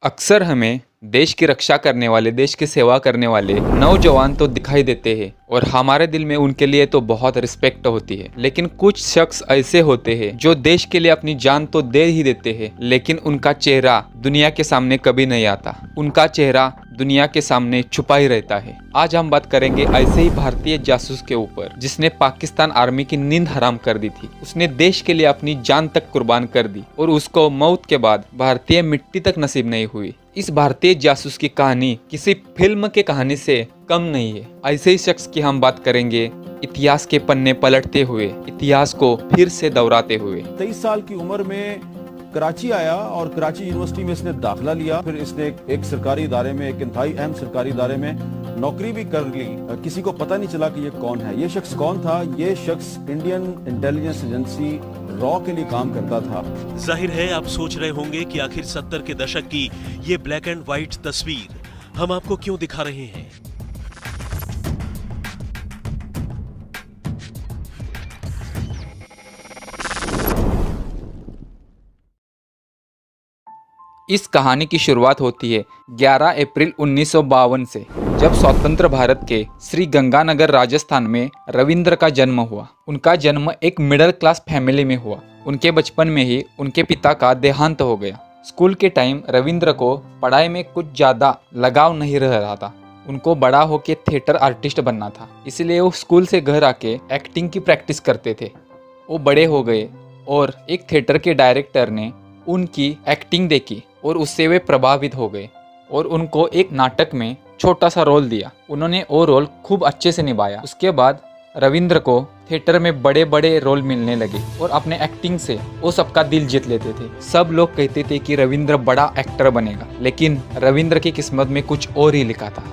अक्सर हमें देश की रक्षा करने वाले, देश की सेवा करने वाले नौजवान तो दिखाई देते हैं और हमारे दिल में उनके लिए तो बहुत रिस्पेक्ट होती है। लेकिन कुछ शख्स ऐसे होते हैं जो देश के लिए अपनी जान तो दे ही देते हैं, लेकिन उनका चेहरा दुनिया के सामने कभी नहीं आता। उनका चेहरा दुनिया के सामने छुपा ही रहता है। आज हम बात करेंगे ऐसे ही भारतीय जासूस के ऊपर जिसने पाकिस्तान आर्मी की नींद हराम कर दी थी। उसने देश के लिए अपनी जान तक कुर्बान कर दी और उसको मौत के बाद भारतीय मिट्टी तक नसीब नहीं हुई। इस भारतीय जासूस की कहानी किसी फिल्म के कहानी से कम नहीं है। ऐसे ही शख्स की हम बात करेंगे, इतिहास के पन्ने पलटते हुए, इतिहास को फिर से दोहराते हुए। 23 साल की उम्र में कराची आया और कराची यूनिवर्सिटी में इसने दाखिला लिया। फिर इसने एक सरकारी इदारे में, एक इंतहाई अहम सरकारी इदारे में नौकरी भी कर ली। किसी को पता नहीं चला कि ये कौन है। ये शख्स कौन था? ये शख्स इंडियन इंटेलिजेंस एजेंसी रॉ के लिए काम करता था। जाहिर है आप सोच रहे होंगे कि आखिर 70 के दशक की ये ब्लैक एंड व्हाइट तस्वीर हम आपको क्यों दिखा रहे हैं। इस कहानी की शुरुआत होती है 11 अप्रैल 1952 से, जब स्वतंत्र भारत के श्री गंगानगर राजस्थान में रविंद्र का जन्म हुआ। उनका जन्म एक मिडिल क्लास फैमिली में हुआ। उनके बचपन में ही उनके पिता का देहांत हो गया। स्कूल के टाइम रविंद्र को पढ़ाई में कुछ ज़्यादा लगाव नहीं रह रहा था। उनको बड़ा होकर थिएटर आर्टिस्ट बनना था, इसलिए वो स्कूल से घर आके एक्टिंग की प्रैक्टिस करते थे। वो बड़े हो गए और एक थिएटर के डायरेक्टर ने उनकी एक्टिंग देखी और उससे वे प्रभावित हो गए और उनको एक नाटक में छोटा सा रोल दिया। उन्होंने वो रोल खूब अच्छे से निभाया। उसके बाद रविंद्र को थिएटर में बड़े बड़े रोल मिलने लगे और अपने एक्टिंग से वो सबका दिल जीत लेते थे। सब लोग कहते थे कि रविंद्र बड़ा एक्टर बनेगा, लेकिन रविंद्र की किस्मत में कुछ और ही लिखा था।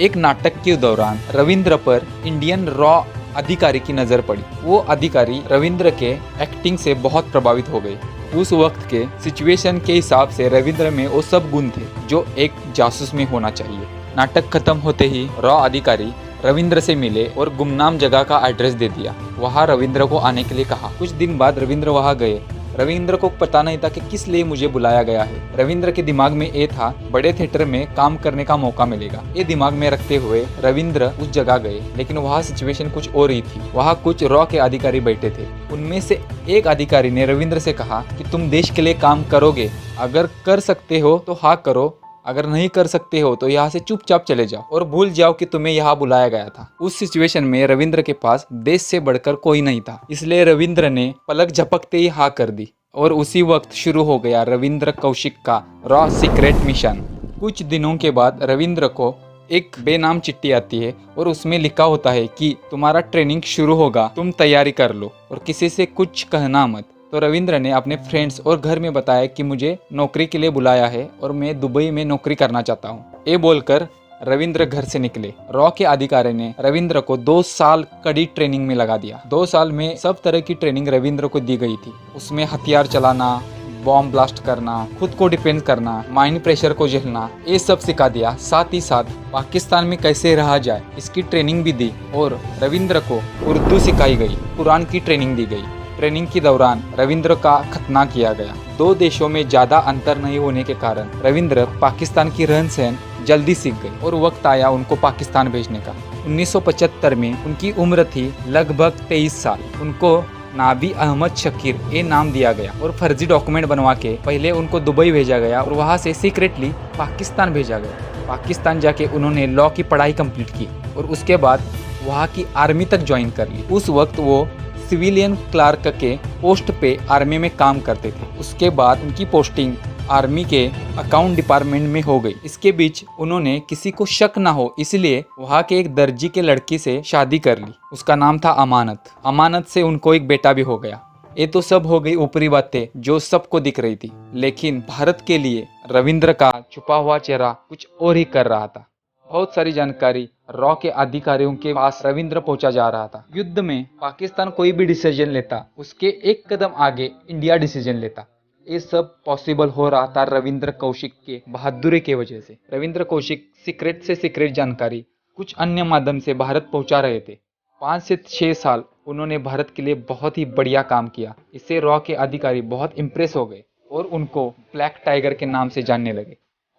एक नाटक के दौरान रविंद्र पर इंडियन रॉ अधिकारी की नज़र पड़ी। वो अधिकारी रविंद्र के एक्टिंग से बहुत प्रभावित हो गए। उस वक्त के सिचुएशन के हिसाब से रविंद्र में वो सब गुण थे जो एक जासूस में होना चाहिए। नाटक खत्म होते ही रॉ अधिकारी रविंद्र से मिले और गुमनाम जगह का एड्रेस दे दिया। वहाँ रविंद्र को आने के लिए कहा। कुछ दिन बाद रविंद्र वहाँ गए। रविंद्र को पता नहीं था कि किस लिए मुझे बुलाया गया है। रविंद्र के दिमाग में ये था, बड़े थिएटर में काम करने का मौका मिलेगा। ये दिमाग में रखते हुए रविंद्र उस जगह गए, लेकिन वहाँ सिचुएशन कुछ और ही थी। वहाँ कुछ रॉ के अधिकारी बैठे थे। उनमें से एक अधिकारी ने रविंद्र से कहा कि तुम देश के लिए काम करोगे, अगर कर सकते हो तो हाँ करो, अगर नहीं कर सकते हो तो यहाँ से चुपचाप चले जाओ और भूल जाओ कि तुम्हें यहाँ बुलाया गया था। उस सिचुएशन में रविंद्र के पास देश से बढ़कर कोई नहीं था, इसलिए रविंद्र ने पलक झपकते ही हाँ कर दी और उसी वक्त शुरू हो गया रविंद्र कौशिक का रॉ सीक्रेट मिशन। कुछ दिनों के बाद रविंद्र को एक बेनाम चिट्ठी आती है और उसमें लिखा होता है कि तुम्हारा ट्रेनिंग शुरू होगा, तुम तैयारी कर लो और किसी से कुछ कहना मत। तो रविंद्र ने अपने फ्रेंड्स और घर में बताया कि मुझे नौकरी के लिए बुलाया है और मैं दुबई में नौकरी करना चाहता हूँ। ये बोलकर रविंद्र घर से निकले। रॉ के अधिकारी ने रविंद्र को 2 साल कड़ी ट्रेनिंग में लगा दिया। 2 साल में सब तरह की ट्रेनिंग रविंद्र को दी गई थी। उसमें हथियार चलाना, बॉम्ब ब्लास्ट करना, खुद को डिफेंस करना, माइंड प्रेशर को झेलना, ये सब सिखा दिया। साथ ही साथ पाकिस्तान में कैसे रहा जाए इसकी ट्रेनिंग भी दी और रविंद्र को उर्दू सिखाई गई, कुरान की ट्रेनिंग दी गई। ट्रेनिंग के दौरान रविंद्र का खतना किया गया। 2 देशों में ज़्यादा अंतर नहीं होने के कारण रविंद्र पाकिस्तान की रहन सहन जल्दी सीख गए और वक्त आया उनको पाकिस्तान भेजने का। 1975 में उनकी उम्र थी लगभग 23 साल। उनको नाबी अहमद शकीर ये नाम दिया गया और फर्जी डॉक्यूमेंट बनवा के पहले उनको दुबई भेजा गया और वहाँ से सीक्रेटली पाकिस्तान भेजा गया। पाकिस्तान जाके उन्होंने लॉ की पढ़ाई कंप्लीट की और उसके बाद वहाँ की आर्मी तक ज्वाइन कर ली। उस वक्त वो सिविलियन क्लार्क के पोस्ट पे आर्मी में काम करते थे। उसके बाद उनकी पोस्टिंग आर्मी के अकाउंट डिपार्टमेंट में हो गई। इसके बीच उन्होंने किसी को शक ना हो इसलिए वहाँ के एक दर्जी के लड़की से शादी कर ली। उसका नाम था अमानत। अमानत से उनको एक बेटा भी हो गया। ये तो सब हो गई ऊपरी बातें जो सबको दिख रही थी, लेकिन भारत के लिए रविंद्र का छुपा हुआ चेहरा कुछ और ही कर रहा था। बहुत सारी जानकारी रॉ के अधिकारियों के पास रविंद्र पहुंचा जा रहा था। युद्ध में पाकिस्तान कोई भी डिसीजन लेता, उसके एक कदम आगे इंडिया डिसीजन लेता। ये सब पॉसिबल हो रहा था रविंद्र कौशिक के बहादुरी की वजह से। रविंद्र कौशिक सीक्रेट से सीक्रेट जानकारी कुछ अन्य माध्यम से भारत पहुंचा रहे थे। 5 से 6 साल उन्होंने भारत के लिए बहुत ही बढ़िया काम किया। इससे रॉ के अधिकारी बहुत इम्प्रेस हो गए और उनको ब्लैक टाइगर के नाम से जानने लगे।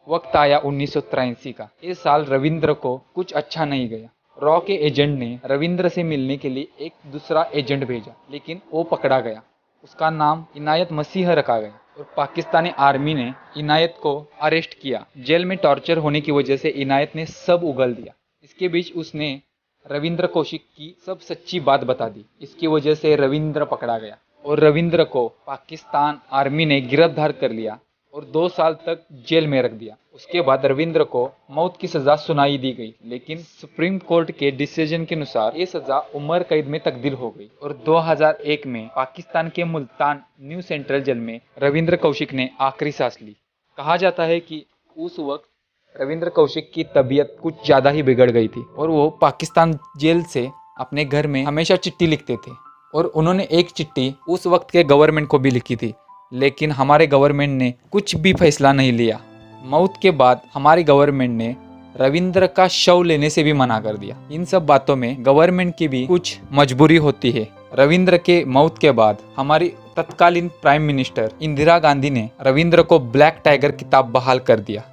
वक्त आया 1983 का। इस साल रविंद्र को कुछ अच्छा नहीं गया। रॉ के एजेंट ने रविंद्र से मिलने के लिए एक दूसरा एजेंट भेजा, लेकिन वो पकड़ा गया। उसका नाम इनायत मसीह रखा गया और पाकिस्तानी आर्मी ने इनायत को अरेस्ट किया। जेल में टॉर्चर होने की वजह से इनायत ने सब उगल दिया। इसके बीच उसने रविंद्र कौशिक की सब सच्ची बात बता दी। इसकी वजह से रविंद्र पकड़ा गया और रविंद्र को पाकिस्तान आर्मी ने गिरफ्तार कर लिया और 2 साल तक जेल में रख दिया। उसके बाद रविंद्र को मौत की सजा सुनाई दी गई, लेकिन सुप्रीम कोर्ट के डिसीजन के अनुसार ये सजा उम्र कैद में तब्दील हो गई और 2001 में पाकिस्तान के मुल्तान न्यू सेंट्रल जेल में रविंद्र कौशिक ने आखिरी सांस ली। कहा जाता है कि उस वक्त रविंद्र कौशिक की तबीयत कुछ ज़्यादा ही बिगड़ गई थी और वो पाकिस्तान जेल से अपने घर में हमेशा चिट्ठी लिखते थे और उन्होंने एक चिट्ठी उस वक्त के गवर्नमेंट को भी लिखी थी, लेकिन हमारे गवर्नमेंट ने कुछ भी फैसला नहीं लिया। मौत के बाद हमारी गवर्नमेंट ने रविंद्र का शव लेने से भी मना कर दिया। इन सब बातों में गवर्नमेंट की भी कुछ मजबूरी होती है। रविंद्र के मौत के बाद हमारी तत्कालीन प्राइम मिनिस्टर इंदिरा गांधी ने रविंद्र को ब्लैक टाइगर खिताब बहाल कर दिया।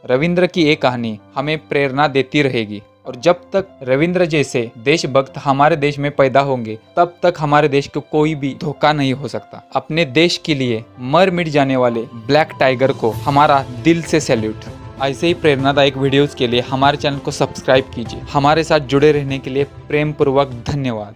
रविंद्र की ये कहानी हमें प्रेरणा देती रहेगी और जब तक रविंद्र जैसे देशभक्त हमारे देश में पैदा होंगे तब तक हमारे देश को कोई भी धोखा नहीं हो सकता। अपने देश के लिए मर मिट जाने वाले ब्लैक टाइगर को हमारा दिल से सैल्यूट। ऐसे ही प्रेरणादायक वीडियोस के लिए हमारे चैनल को सब्सक्राइब कीजिए। हमारे साथ जुड़े रहने के लिए प्रेम पूर्वक धन्यवाद।